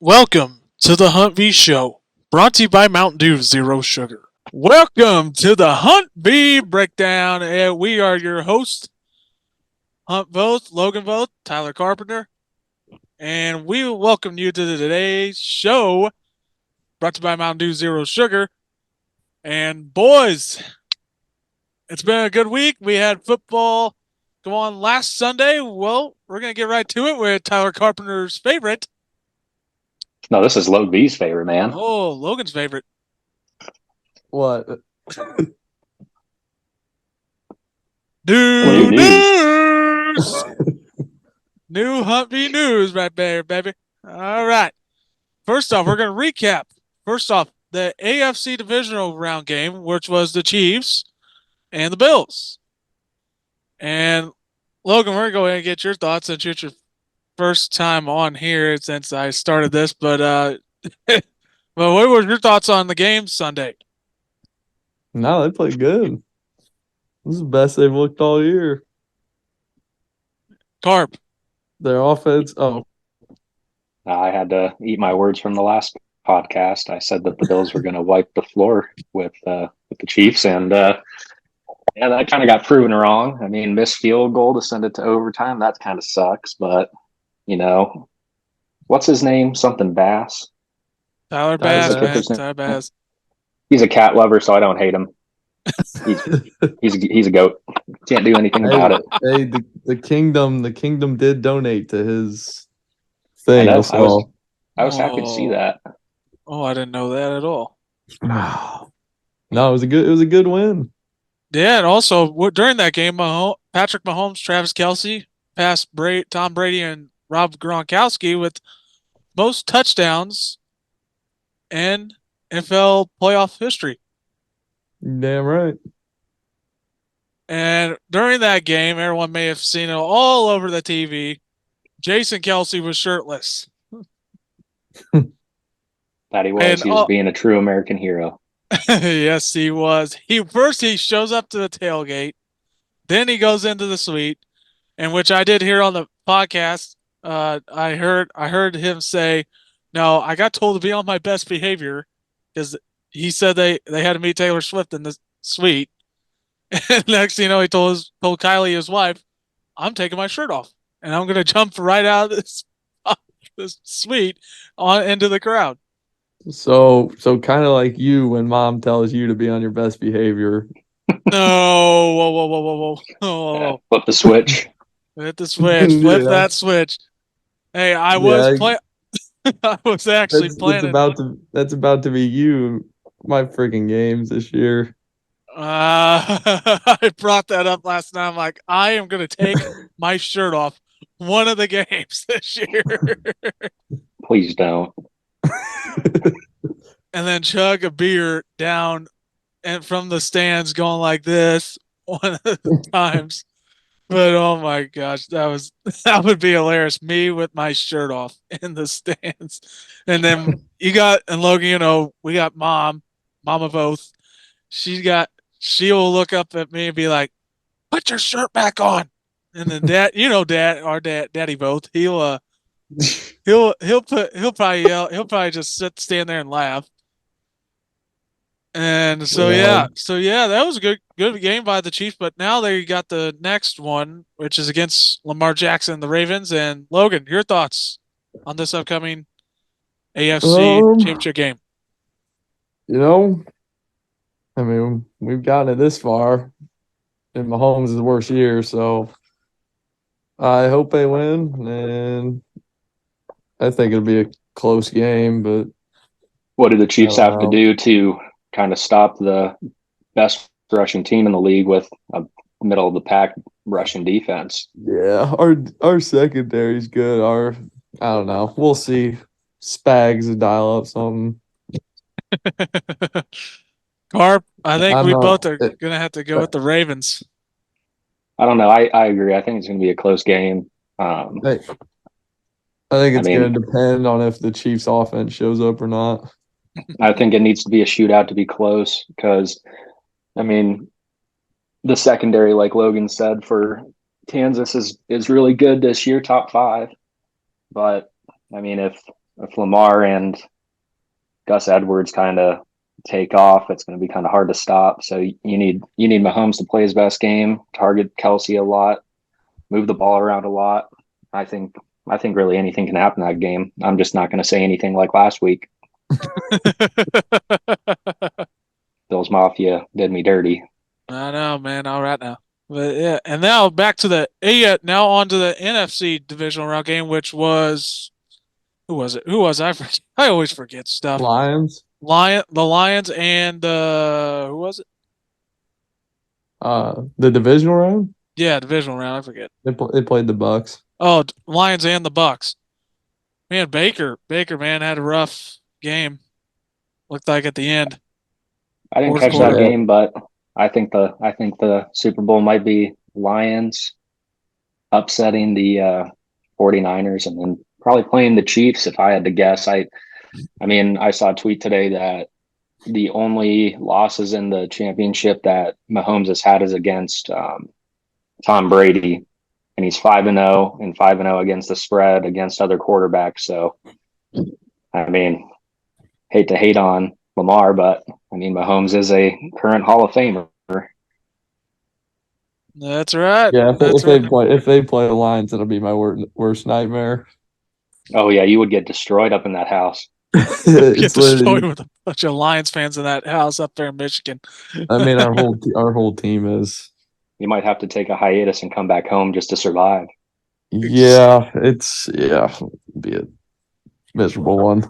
Welcome to the Hunt V Show, brought to you by Mountain Dew Zero Sugar. Welcome to the Hunt V Breakdown, and we are your hosts, Hunt Voth, Logan Voth, Tyler Carpenter, and we welcome you to today's show, brought to you by Mountain Dew Zero Sugar. And boys, it's been a good week. We had football go on last Sunday. Well, we're going to get right to it with Tyler Carpenter's favorite. No, this is Low B's favorite, man. Oh, Logan's favorite. What? New news. news. New Hunt V news right there, baby. All right. First off, we're going to recap. First off, the AFC Divisional round game, which was the Chiefs and the Bills. And Logan, we're going to go ahead and get your thoughts since it's your first time on here since I started this. But well, what were your thoughts on the game Sunday? No, they played good. This is the best they've looked all year. Carp. Their offense. Oh, I had to eat my words from the last podcast. I said that the Bills were going to wipe the floor with the Chiefs, and yeah, that kind of got proven wrong. I mean, missed field goal to send it to overtime. That kind of sucks, but what's his name? Something Bass. Tyler Bass, man. Tyler Bass. He's a cat lover, so I don't hate him. He's a goat. Can't do anything about it. Hey, the kingdom did donate to his thing. I was happy to see that. Oh, I didn't know that at all. No, it was a good win. Yeah, and also during that game, Patrick Mahomes, Travis Kelce passed Tom Brady and Rob Gronkowski with most touchdowns in NFL playoff history. Damn right. And during that game, everyone may have seen it all over the TV. Jason Kelce was shirtless. That he was. He was being a true American hero. Yes, he was. He shows up to the tailgate, then he goes into the suite, in which I did hear on the podcast. I heard him say, "No, I got told to be on my best behavior," because he said they had to meet Taylor Swift in the suite. And next thing you know, he told Kylie, his wife, "I'm taking my shirt off and I'm going to jump right out of this suite into the crowd." So kind of like you when mom tells you to be on your best behavior. No, whoa. Yeah, flip the switch. Hit the switch. Flip that switch. Hey, I was playing. I was actually planning. That's about to be you. My freaking games this year. I brought that up last night. I'm like, I am going to take my shirt off one of the games this year. Please don't. And then chug a beer down and from the stands going like this one of the times. But oh my gosh, that would be hilarious. Me with my shirt off in the stands. And then Logan, we got Mama Voth. She'll look up at me and be like, "Put your shirt back on." And then Daddy Voth, he'll probably yell. He'll probably just stand there and laugh. And so yeah, that was a good game by the Chiefs. But now they got the next one, which is against Lamar Jackson and the Ravens. And Logan, your thoughts on this upcoming AFC Championship game? I mean, we've gotten it this far in Mahomes' worst year, so I hope they win, and I think it'll be a close game. But what do the Chiefs have to do to kind of stop the best rushing team in the league with a middle of the pack rushing defense? Yeah, our secondary's good. I don't know. We'll see. Spags will dial up something. Carp, I think we both are going to have to go with the Ravens. I don't know. I agree. I think it's going to be a close game. I think it's going to depend on if the Chiefs' offense shows up or not. I think it needs to be a shootout to be close because, the secondary, like Logan said, for Kansas is really good this year, top 5. But, if if Lamar and Gus Edwards kind of take off, it's going to be kind of hard to stop. So you need Mahomes to play his best game, target Kelsey a lot, move the ball around a lot. I think really anything can happen in that game. I'm just not going to say anything like last week. Bills Mafia did me dirty. I know, man. All right now. But yeah, and now back to now on to the NFC divisional round game, which was who was it? Who was I? Forget. I always forget stuff. Lions. The Lions and who was it? The divisional round. Yeah, divisional round. I forget. They played the Bucks. Oh, Lions and the Bucks. Man, Baker, man, had a rough game. Looked like at the end. I didn't Fourth catch quarter. that game, but I think the Super Bowl might be Lions upsetting the 49ers and then probably playing the Chiefs if I had to guess. I mean, I saw a tweet today that the only losses in the championship that Mahomes has had is against Tom Brady, and he's 5-0 and 5-0 against the spread against other quarterbacks. So, I mean, hate to hate on Lamar, but I mean, Mahomes is a current Hall of Famer. That's right. Yeah, That's right. if they play the Lions, it'll be my worst nightmare. Oh yeah, you would get destroyed up in that house. Get destroyed with a bunch of Lions fans in that house up there in Michigan. I mean, our whole team is. You might have to take a hiatus and come back home just to survive. Yeah, be a miserable one.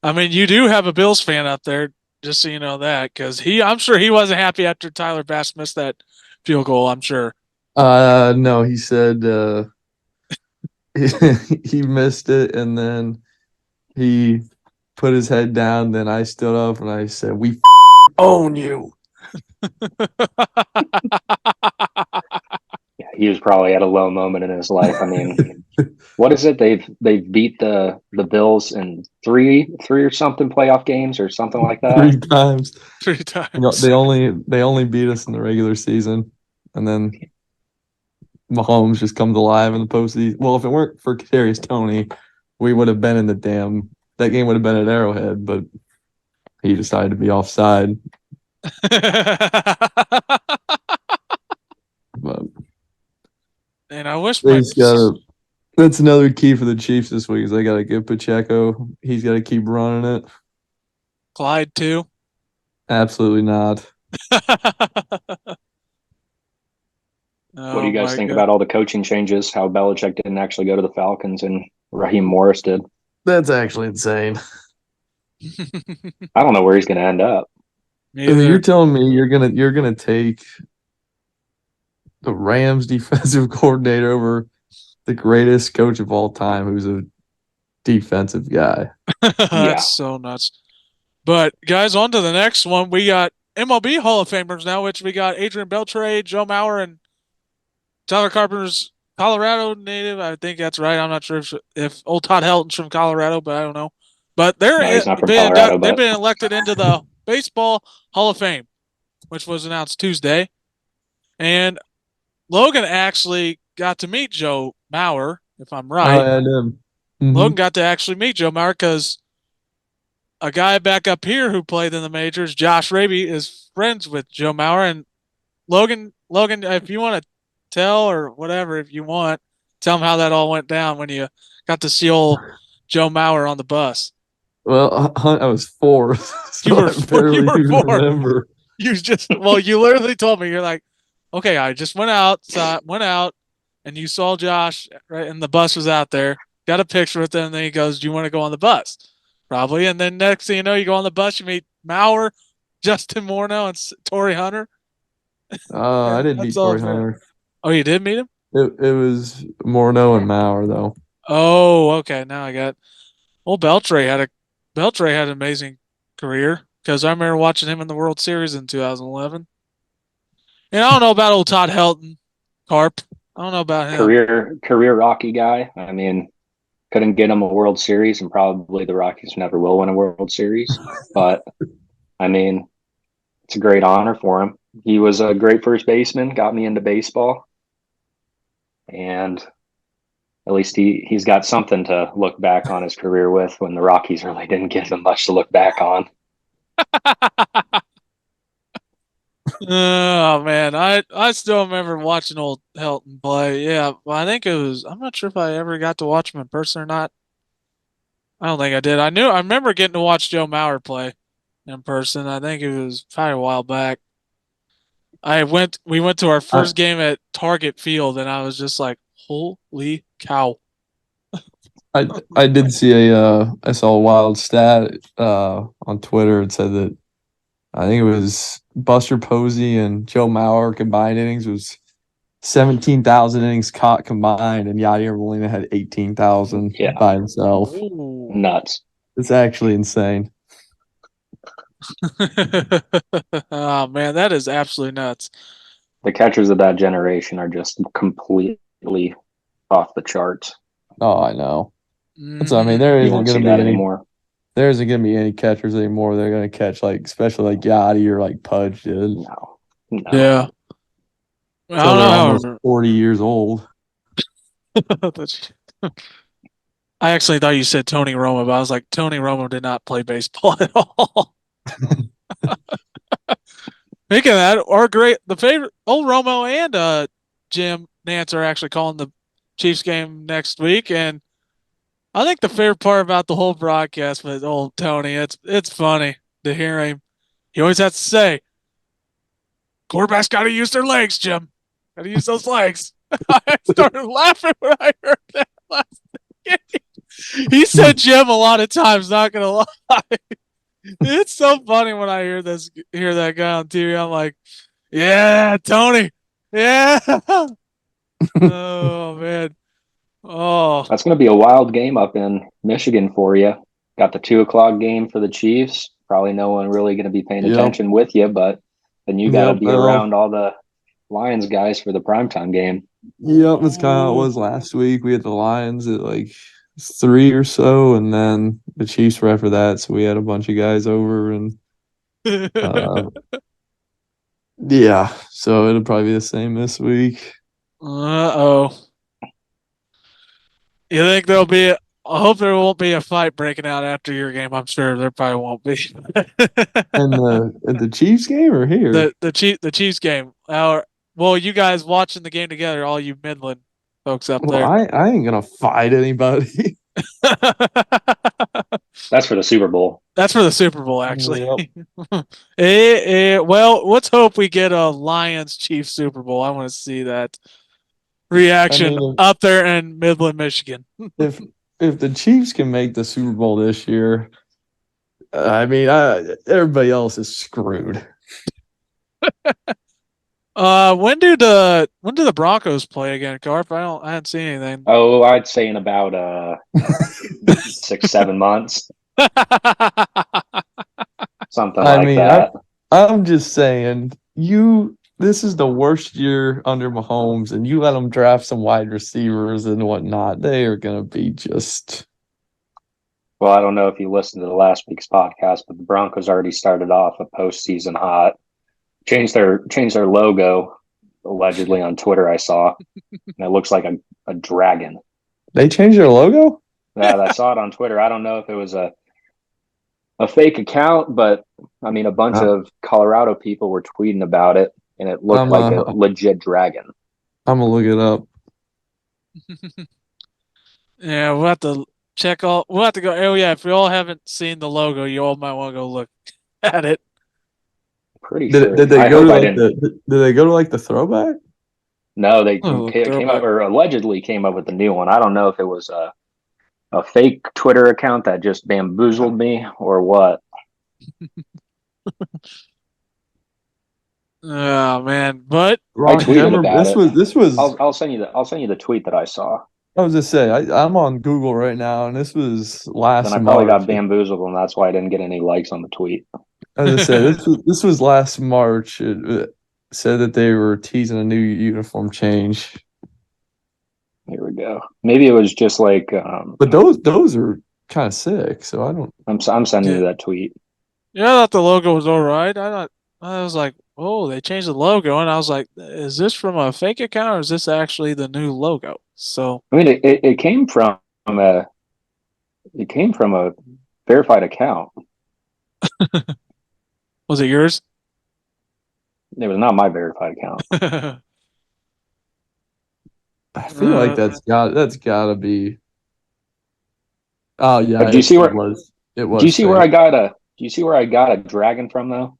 I mean, you do have a Bills fan up there, just so you know that, because I'm sure he wasn't happy after Tyler Bass missed that field goal. I'm sure. No, he said he missed it, and then he put his head down. Then I stood up and I said, "We own you." Yeah, he was probably at a low moment in his life. I mean, what is it? They've beat the Bills in three or something playoff games or something like that. 3 times. 3 times. You know, they only beat us in the regular season, and then Mahomes just comes alive in the postseason. Well, if it weren't for Kadarius Toney, we would have been in that game would have been at Arrowhead, but he decided to be offside. But and I wish that's another key for the Chiefs this week is they got to get Pacheco. He's got to keep running it. Clyde too. Absolutely not. What do you guys think about all the coaching changes? How Belichick didn't actually go to the Falcons and Raheem Morris did? That's actually insane. I don't know where he's going to end up. You're telling me you're gonna take the Rams defensive coordinator over the greatest coach of all time, who's a defensive guy? That's so nuts. But guys, on to the next one. We got MLB Hall of Famers now, which we got Adrian Beltre, Joe Mauer, and Tyler Carpenter's Colorado native. I think that's right. I'm not sure if old Todd Helton's from Colorado, but I don't know. But he's not from Colorado, they've been elected into the Baseball Hall of Fame, which was announced Tuesday. And Logan actually got to meet Joe Mauer, if I'm right. Oh, yeah, I did. Mm-hmm. Logan got to actually meet Joe Mauer because a guy back up here who played in the majors, Josh Raby, is friends with Joe Mauer. And Logan, if you want to tell or whatever, if you want, tell him how that all went down when you got to see old Joe Mauer on the bus. Well, I was 4. So you were I barely you were even 4. remember. You literally told me, you're like, okay, I just went out, and you saw Josh, right, and the bus was out there. Got a picture with him, and then he goes, "Do you want to go on the bus?" Probably, and then next thing you know, you go on the bus, you meet Mauer, Justin Morneau, and Torrey Hunter. I didn't meet Torrey Hunter. Oh, you did meet him? It was Morneau and Mauer though. Oh, okay. Now I got. Well, Beltre had an amazing career because I remember watching him in the World Series in 2011. And I don't know about old Todd Helton, Carp. I don't know about him. Career Rocky guy. I mean, couldn't get him a World Series, and probably the Rockies never will win a World Series. But I mean, it's a great honor for him. He was a great first baseman, got me into baseball, and At least he's got something to look back on his career with when the Rockies really didn't give him much to look back on. Oh man, I still remember watching old Helton play. Yeah, well, I think it was. I'm not sure if I ever got to watch him in person or not. I don't think I did. I remember getting to watch Joe Mauer play in person. I think it was probably a while back. We went to our first game at Target Field, and I was just like, holy cow. I did see I saw a wild stat on Twitter. It said that I think it was Buster Posey and Joe Mauer combined innings was 17,000 innings caught combined, and Yadier Molina had 18,000 Yeah. by himself. Ooh. Nuts. It's actually insane. Oh man, that is absolutely nuts. The catchers of that generation are just completely off the charts. Oh, I know. So I Mhm. mean, there You isn't won't going see to be that any. anymore. There isn't going to be any catchers anymore. They're going to catch especially like Yachty or like Pudge did. No. Yeah. I So don't they're know almost how. 40 years old. I actually thought you said Tony Romo, but I was like, Tony Romo did not play baseball at all. Speaking of that, the favorite old Romo and Jim Nance are actually calling the Chiefs game next week, and I think the favorite part about the whole broadcast with old Tony, it's funny to hear him. He always has to say, "Quarterbacks got to use their legs, Jim. Got to use those legs." I started laughing when I heard that last game. He said Jim a lot of times. Not gonna lie, it's so funny when I hear that guy on TV. I'm like, yeah, Tony, yeah. Oh man. Oh. That's going to be a wild game up in Michigan for you. Got the 2:00 game for the Chiefs. Probably no one really going to be paying Yep. attention with you, but then you got to Yep, be around all the Lions guys for the primetime game. Yep, that's kind of how it was last week. We had the Lions at 3 or so, and then the Chiefs were after that. So we had a bunch of guys over, and yeah, so it'll probably be the same this week. Uh-oh. You think there'll be I hope there won't be a fight breaking out after your game. I'm sure there probably won't be. And the Chiefs game or here? The Chiefs game. Well, you guys watching the game together, all you Midland folks up Well, there. I ain't gonna fight anybody. That's for the Super Bowl. That's for the Super Bowl, actually. Yep. Well, let's hope we get a Lions Chiefs Super Bowl. I want to see that reaction up there in Midland, Michigan. if the Chiefs can make the Super Bowl this year, I mean, everybody else is screwed. When do the Broncos play again, Carp? I haven't seen anything. Oh, I'd say in about 6-7 months, something like that. I'm just saying, this is the worst year under Mahomes, and you let them draft some wide receivers and whatnot. They are going to be just. Well, I don't know if you listened to the last week's podcast, but the Broncos already started off a postseason hot. Changed their logo allegedly on Twitter. I saw, and it looks like a dragon. They changed their logo? Yeah, I saw it on Twitter. I don't know if it was a fake account, but I mean, a bunch of Colorado people were tweeting about it, and it looked like a legit dragon. I'm gonna look it up. Yeah, we'll have to We'll have to go. Oh yeah, if you all haven't seen the logo, you all might want to go look at it. Pretty sure. Did they go to the throwback? No, they came up or allegedly came up with a new one. I don't know if it was a fake Twitter account that just bamboozled me or what. Oh man, but I tweeted about it. This was. I'll send you the tweet that I saw. I was just saying, I'm on Google right now, and this was last. Then I probably got bamboozled, and that's why I didn't get any likes on the tweet. As I said, this was last March. It said that they were teasing a new uniform change. Here we go. Maybe it was just like. But those are kind of sick. So I don't. I'm sending you that tweet. Yeah, I thought the logo was all right. I was like, oh, they changed the logo, and I was like, is this from a fake account or is this actually the new logo? So I mean, it came from a verified account. was it yours? It was not my verified account. I feel like that's gotta be. Oh yeah, But do you see where it do you was see where fake. I got a dragon from though?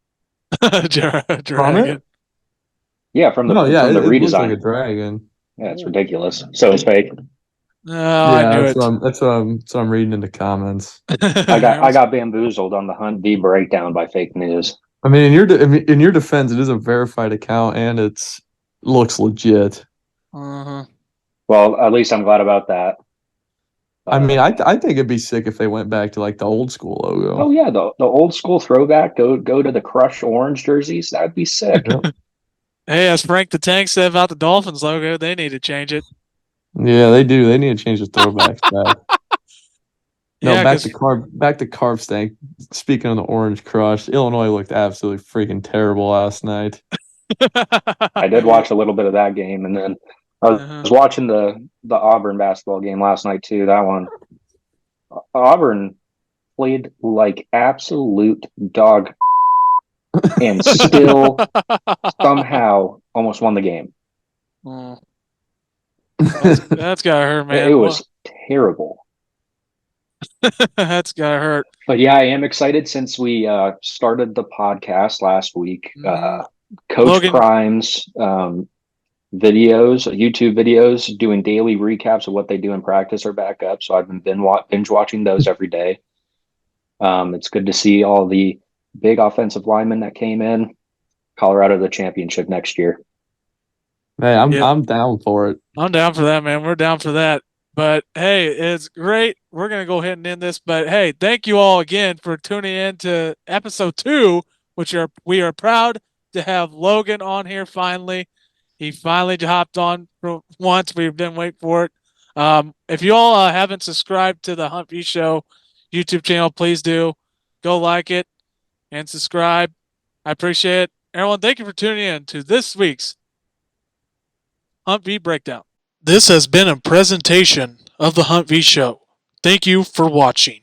Dragon. Yeah, from No, yeah, the it looks like a redesign. dragon. Yeah, it's ridiculous. So it's fake. No, I Yeah, knew that's it. what I'm reading in the comments. I got bamboozled on the Hunt V breakdown by fake news. I mean, in your defense, it is a verified account and it's looks legit. Uh-huh. Well, at least I'm glad about that. I mean, I think it'd be sick if they went back to like the old school logo. Oh yeah, the old school throwback. Go to the Crush orange jerseys. That'd be sick. Yep. Hey, as Frank the Tank said about the Dolphins logo, they need to change it. Yeah, they do. They need to change the throwbacks back. No, Yeah, because back to carb stank. Speaking of the Orange Crush, Illinois looked absolutely freaking terrible last night. I did watch a little bit of that game, and then I was watching the Auburn basketball game last night too. That one, Auburn played like absolute dog, and still somehow almost won the game. That's gotta hurt, man. It was terrible. That's gotta hurt. But yeah, I am excited since we started the podcast last week. Coach Logan. Prime's videos, YouTube videos, doing daily recaps of what they do in practice are back up. So I've been binge watching those every day. It's good to see all the big offensive linemen that came in. Colorado the championship next year. Hey, I'm down for it. I'm down for that, man. We're down for that. But hey, it's great. We're gonna go ahead and end this. But hey, thank you all again for tuning in to episode 2, we are proud to have Logan on here finally. He finally hopped on for once. We've been waiting for it. If you all haven't subscribed to the Hunt V Show YouTube channel, please do. Go like it and subscribe. I appreciate it. Everyone, thank you for tuning in to this week's Hunt V Breakdown. This has been a presentation of the Hunt V Show. Thank you for watching.